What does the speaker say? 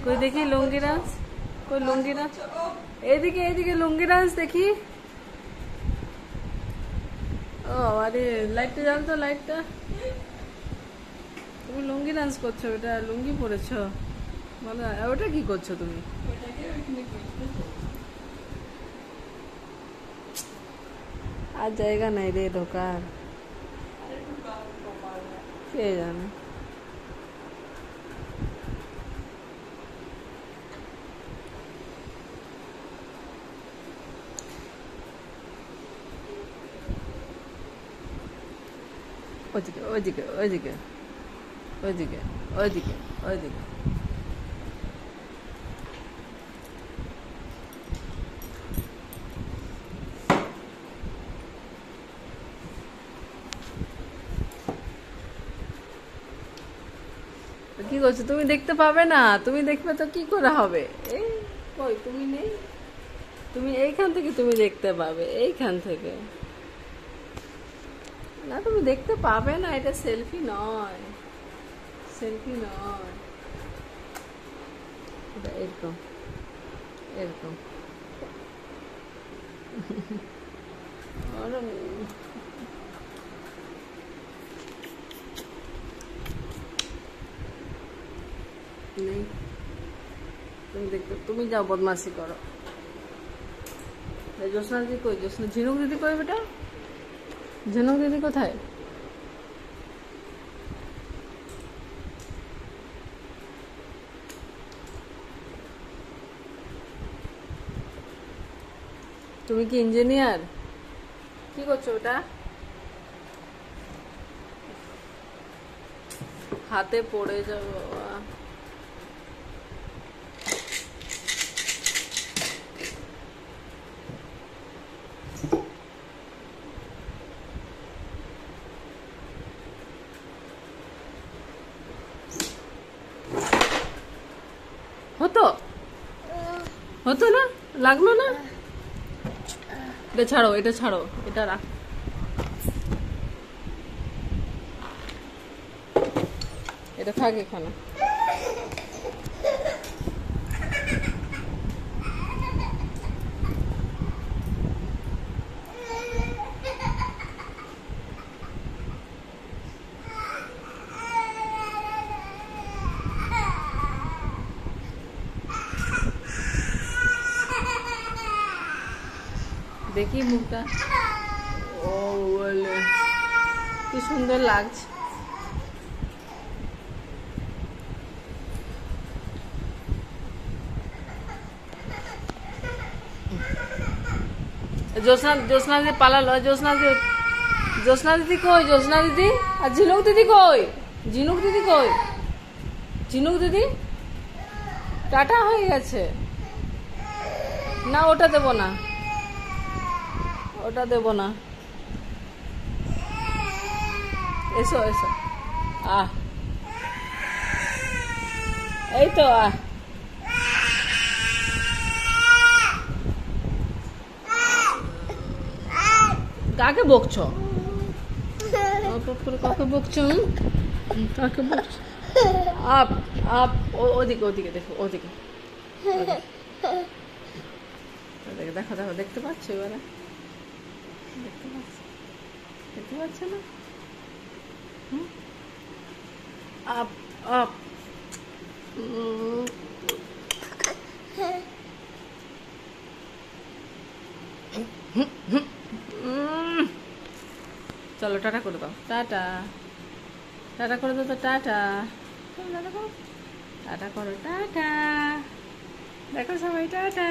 কই দেখি লুঙ্গি ডান্স, কই লুঙ্গি ডান্স, এদিকে এদিকে লুঙ্গি ডান্স দেখি। ও আরে লাইটটা জ্বাল তো, লাইটটা। তুমি লুঙ্গি ডান্স করছো, ওটা লুঙ্গি পরেছো বলো। ওটা কি করছো তুমি? আর জায়গা নাই রে ঢোকার, কে জানে। ওইদিকে ওইদিকে ওইদিকে ওইদিকে ওইদিকে ওইদিকে। কি করছো তুমি? দেখতে পাবে না, তুমি দেখবে তো কি করে হবে? এই কই তুমি নেই, তুমি এইখান থেকে তুমি দেখতে পাবে, এইখান থেকে না তুমি দেখতে পাবে না। এটা সেলফি নয়, সেলফি নয়, এটা এরকম এরকম। নেই, তুমি দেখতে, তুমি যাও বদমাশি করো। জ্যোৎস্না দিদি কই? জ্যোৎস্না, ঝিনুক দিদি কই বেটা? ঝিনুক দিদি কোথায়? তুমি কি ইঞ্জিনিয়ার? কি করছো ওটা? হাতে পড়ে যাবো বাবা। হতো হতো না, লাগলো না। এটা ছাড়ো, এটা ছাড়ো, এটা রাখ। এটা থাক এখানে। দেখি মুখটা, ও বলে কি সুন্দর লাগছে। জ্যোৎস্না, জ্যোৎস্না দিদি পালালো। জ্যোৎস্না দিদি, জ্যোৎস্না দিদি কই? জ্যোৎস্না দিদি আর ঝিনুক দিদি কই? ঝিনুক দিদি কই? ঝিনুক দিদি টাটা হয়ে গেছে না, ওটা দেবো না, ওটা দেবো না। এসো এসো, আহ এই তো আহ। কাকে বকছো? কাকে বকছো? কাকে বকছো? আপ আপ, ওদিকে ওদিকে দেখো, ওদিকে ওদিকে দেখো, দেখো দেখতে পাচ্ছ এবারে? দেখতে পাচ্ছ, দেখতে পাচ্ছ না? Up up. চলো টাটা করে দাও, টাটা, টাটা করে দাও তো, টাটা, টাটা করো, টাটা করো, টাটা, দেখো সবাই টাটা।